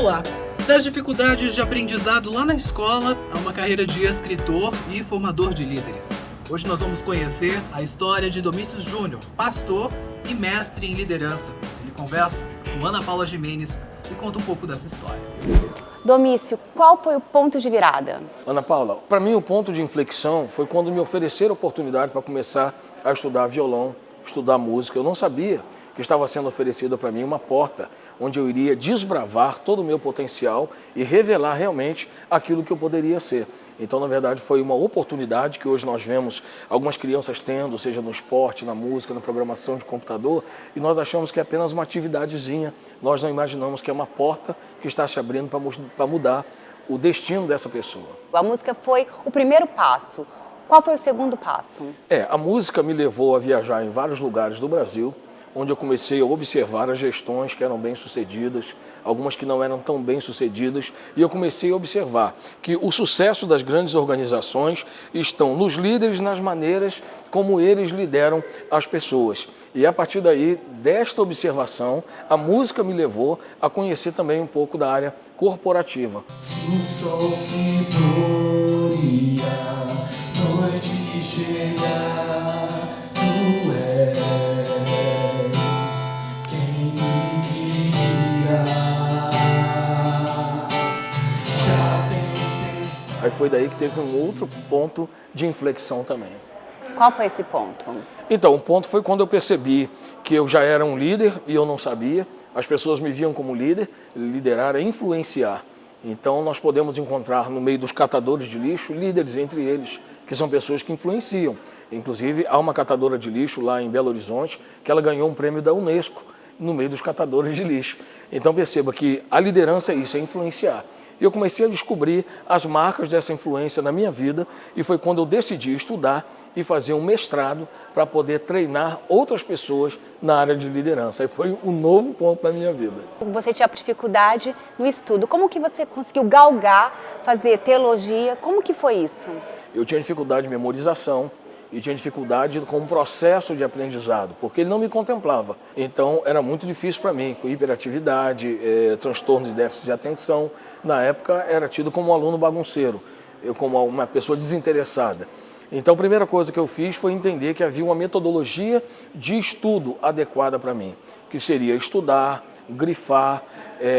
Olá! Das dificuldades de aprendizado lá na escola a uma carreira de escritor e formador de líderes. Hoje nós vamos conhecer a história de Domícios Júnior, pastor e mestre em liderança. Ele conversa com Ana Paula Gimenez e conta um pouco dessa história. Domício, qual foi o ponto de virada? Ana Paula, para mim o ponto de inflexão foi quando me ofereceram a oportunidade para começar a estudar violão, estudar música. Eu não sabia que estava sendo oferecida para mim uma porta onde eu iria desbravar todo o meu potencial e revelar realmente aquilo que eu poderia ser. Então, na verdade, foi uma oportunidade que hoje nós vemos algumas crianças tendo, seja no esporte, na música, na programação de computador, e nós achamos que é apenas uma atividadezinha. Nós não imaginamos que é uma porta que está se abrindo para mudar o destino dessa pessoa. A música foi o primeiro passo. Qual foi o segundo passo? A música me levou a viajar em vários lugares do Brasil, onde eu comecei a observar as gestões que eram bem-sucedidas, algumas que não eram tão bem-sucedidas, e eu comecei a observar que o sucesso das grandes organizações estão nos líderes, nas maneiras como eles lideram as pessoas. E a partir daí, desta observação, a música me levou a conhecer também um pouco da área corporativa. Se o sol se gloria, noite chegar, tu és quem me queria. Aí foi daí que teve um outro ponto de inflexão também. Qual foi esse ponto? Então, o ponto foi quando eu percebi que eu já era um líder e eu não sabia. As pessoas me viam como líder, liderar é influenciar. Então, nós podemos encontrar no meio dos catadores de lixo, líderes entre eles, que são pessoas que influenciam. Inclusive, há uma catadora de lixo lá em Belo Horizonte, que ela ganhou um prêmio da Unesco no meio dos catadores de lixo. Então, perceba que a liderança é isso, é influenciar. E eu comecei a descobrir as marcas dessa influência na minha vida e foi quando eu decidi estudar e fazer um mestrado para poder treinar outras pessoas na área de liderança. E foi um novo ponto da minha vida. Você tinha dificuldade no estudo. Como que você conseguiu galgar, fazer teologia? Como que foi isso? Eu tinha dificuldade de memorização e tinha dificuldade com o processo de aprendizado, porque ele não me contemplava. Então, era muito difícil para mim, com hiperatividade, transtorno de déficit de atenção. Na época, era tido como um aluno bagunceiro, eu como uma pessoa desinteressada. Então, a primeira coisa que eu fiz foi entender que havia uma metodologia de estudo adequada para mim, que seria estudar, grifar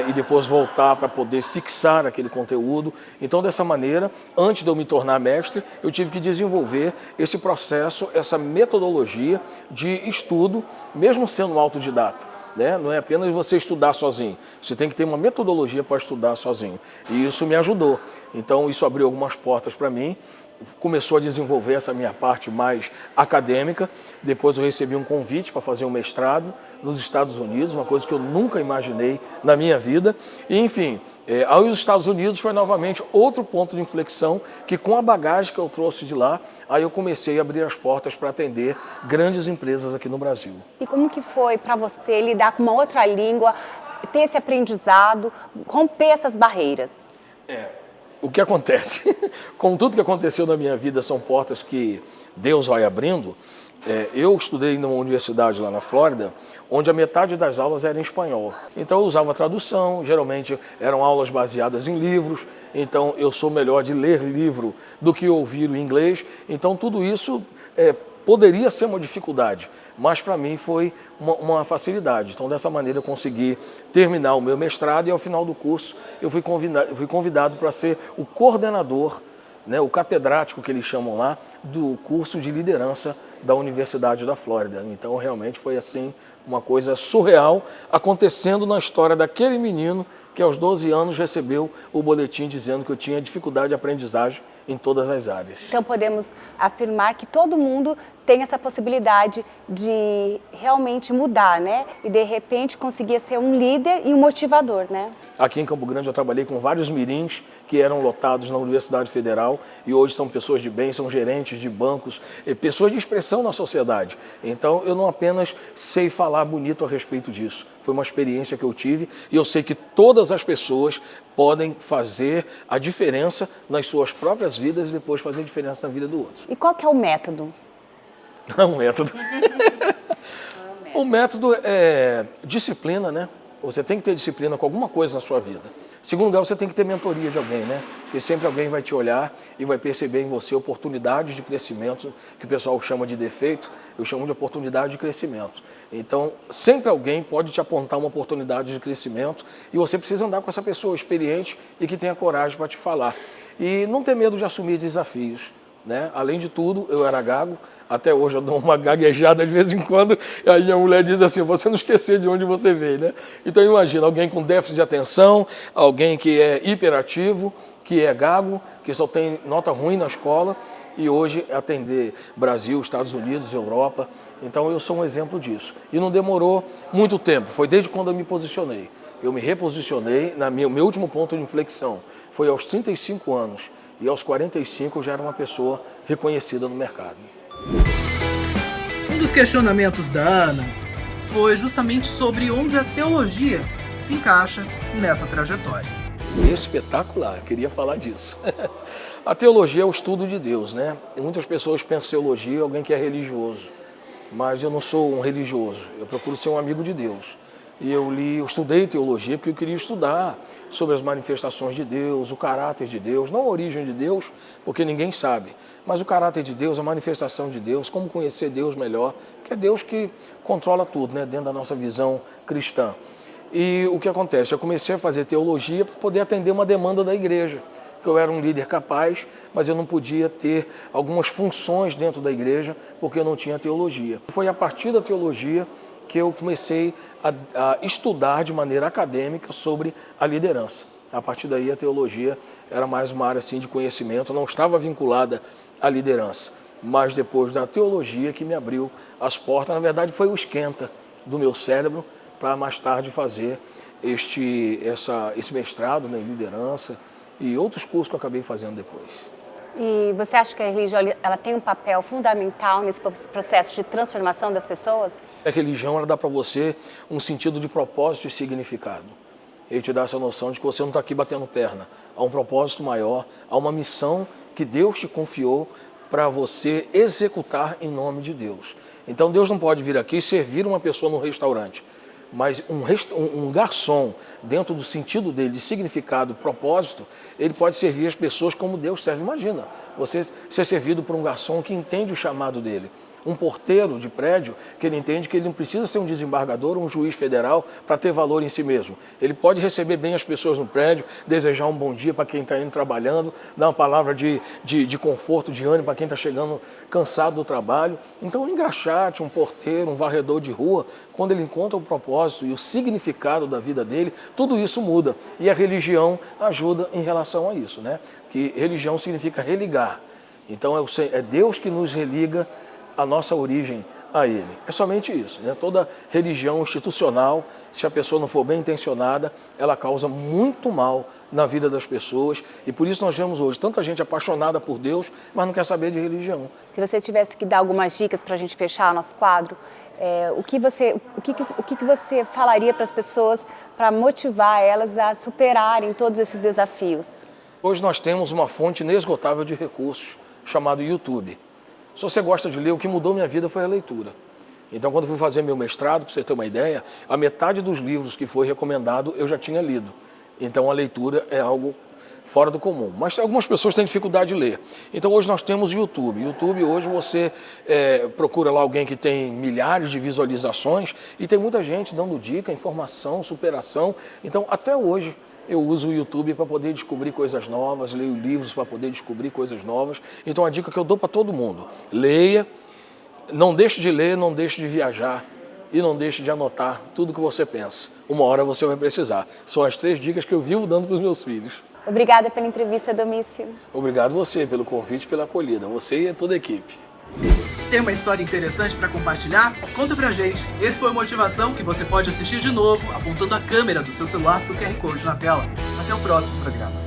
e depois voltar para poder fixar aquele conteúdo. Então, dessa maneira, antes de eu me tornar mestre, eu tive que desenvolver esse processo, essa metodologia de estudo, mesmo sendo um autodidata. Não é apenas você estudar sozinho, você tem que ter uma metodologia para estudar sozinho. E isso me ajudou. Então, isso abriu algumas portas para mim. Começou a desenvolver essa minha parte mais acadêmica. Depois eu recebi um convite para fazer um mestrado nos Estados Unidos, uma coisa que eu nunca imaginei na minha vida. E, enfim, aos Estados Unidos foi novamente outro ponto de inflexão, que com a bagagem que eu trouxe de lá, aí eu comecei a abrir as portas para atender grandes empresas aqui no Brasil. E como que foi para você lidar com uma outra língua, ter esse aprendizado, romper essas barreiras? O que acontece? Como tudo que aconteceu na minha vida são portas que Deus vai abrindo. Eu estudei numa universidade lá na Flórida, onde a metade das aulas era em espanhol. Então eu usava tradução, geralmente eram aulas baseadas em livros. Então eu sou melhor de ler livro do que ouvir o inglês. Então tudo isso poderia ser uma dificuldade, mas para mim foi uma facilidade. Então, dessa maneira, eu consegui terminar o meu mestrado e, ao final do curso, eu fui convidado para ser o coordenador, o catedrático, que eles chamam lá, do curso de liderança da Universidade da Flórida. Então, realmente foi assim uma coisa surreal acontecendo na história daquele menino que aos 12 anos recebeu o boletim dizendo que eu tinha dificuldade de aprendizagem em todas as áreas. Então podemos afirmar que todo mundo tem essa possibilidade de realmente mudar, E de repente conseguir ser um líder e um motivador, Aqui em Campo Grande eu trabalhei com vários mirins que eram lotados na Universidade Federal e hoje são pessoas de bem, são gerentes de bancos, pessoas de expressão na sociedade. Então eu não apenas sei falar bonito a respeito disso, foi uma experiência que eu tive e eu sei que todas as pessoas podem fazer a diferença nas suas próprias vidas e depois fazer a diferença na vida do outro. E qual que é o método? O método é disciplina, Você tem que ter disciplina com alguma coisa na sua vida. Segundo lugar, você tem que ter mentoria de alguém, né? Porque sempre alguém vai te olhar e vai perceber em você oportunidades de crescimento, que o pessoal chama de defeito, eu chamo de oportunidade de crescimento. Então, sempre alguém pode te apontar uma oportunidade de crescimento e você precisa andar com essa pessoa experiente e que tenha coragem para te falar. E não ter medo de assumir desafios, né? Além de tudo, eu era gago, até hoje eu dou uma gaguejada de vez em quando, e aí a mulher diz assim, você não esquecer de onde você veio, né? Então imagina, alguém com déficit de atenção, alguém que é hiperativo, que é gago, que só tem nota ruim na escola, e hoje atender Brasil, Estados Unidos, Europa. Então eu sou um exemplo disso. E não demorou muito tempo, foi desde quando eu me posicionei. Eu me reposicionei, meu último ponto de inflexão foi aos 35 anos. E aos 45 eu já era uma pessoa reconhecida no mercado. Um dos questionamentos da Ana foi justamente sobre onde a teologia se encaixa nessa trajetória. Espetacular, queria falar disso. A teologia é o estudo de Deus, né? E muitas pessoas pensam em teologia alguém que é religioso, mas eu não sou um religioso, eu procuro ser um amigo de Deus. E eu estudei teologia porque eu queria estudar sobre as manifestações de Deus, o caráter de Deus, não a origem de Deus, porque ninguém sabe, mas o caráter de Deus, a manifestação de Deus, como conhecer Deus melhor, que é Deus que controla tudo, né, dentro da nossa visão cristã. E o que acontece? Eu comecei a fazer teologia para poder atender uma demanda da igreja. Eu era um líder capaz, mas eu não podia ter algumas funções dentro da igreja porque eu não tinha teologia. Foi a partir da teologia que eu comecei a estudar de maneira acadêmica sobre a liderança. A partir daí a teologia era mais uma área assim, de conhecimento, não estava vinculada à liderança. Mas depois da teologia que me abriu as portas, na verdade foi o esquenta do meu cérebro para mais tarde fazer esse mestrado, né, em liderança e outros cursos que eu acabei fazendo depois. E você acha que a religião ela tem um papel fundamental nesse processo de transformação das pessoas? A religião ela dá para você um sentido de propósito e significado. Ele te dá essa noção de que você não está aqui batendo perna. Há um propósito maior, há uma missão que Deus te confiou para você executar em nome de Deus. Então Deus não pode vir aqui e servir uma pessoa no restaurante. Mas um garçom, dentro do sentido dele, de significado, propósito, ele pode servir as pessoas como Deus serve. Imagina, você ser servido por um garçom que entende o chamado dele. Um porteiro de prédio que ele entende que ele não precisa ser um desembargador ou um juiz federal para ter valor em si mesmo. Ele pode receber bem as pessoas no prédio, desejar um bom dia para quem está indo trabalhando, dar uma palavra de conforto, de ânimo para quem está chegando cansado do trabalho. Então, um engraxate, um porteiro, um varredor de rua, quando ele encontra o propósito e o significado da vida dele, tudo isso muda. E a religião ajuda em relação a isso, né? Que religião significa religar. Então, é Deus que nos religa a nossa origem a Ele. É somente isso, né? Toda religião institucional, se a pessoa não for bem intencionada, ela causa muito mal na vida das pessoas e por isso nós vemos hoje tanta gente apaixonada por Deus, mas não quer saber de religião. Se você tivesse que dar algumas dicas para a gente fechar o nosso quadro, o que você falaria para as pessoas para motivar elas a superarem todos esses desafios? Hoje nós temos uma fonte inesgotável de recursos chamado YouTube. Se você gosta de ler, o que mudou minha vida foi a leitura. Então, quando eu fui fazer meu mestrado, para você ter uma ideia, a metade dos livros que foi recomendado eu já tinha lido. Então, a leitura é algo fora do comum. Mas algumas pessoas têm dificuldade de ler. Então, hoje nós temos o YouTube. YouTube, hoje você procura lá alguém que tem milhares de visualizações e tem muita gente dando dica, informação, superação. Então, até hoje, eu uso o YouTube para poder descobrir coisas novas, leio livros para poder descobrir coisas novas. Então a dica que eu dou para todo mundo, leia, não deixe de ler, não deixe de viajar e não deixe de anotar tudo que você pensa. Uma hora você vai precisar. São as 3 dicas que eu vivo dando para os meus filhos. Obrigada pela entrevista, Domício. Obrigado você pelo convite e pela acolhida, você e toda a equipe. Tem uma história interessante para compartilhar? Conta pra gente. Esse foi o Motivação, que você pode assistir de novo apontando a câmera do seu celular pro QR Code na tela. Até o próximo programa.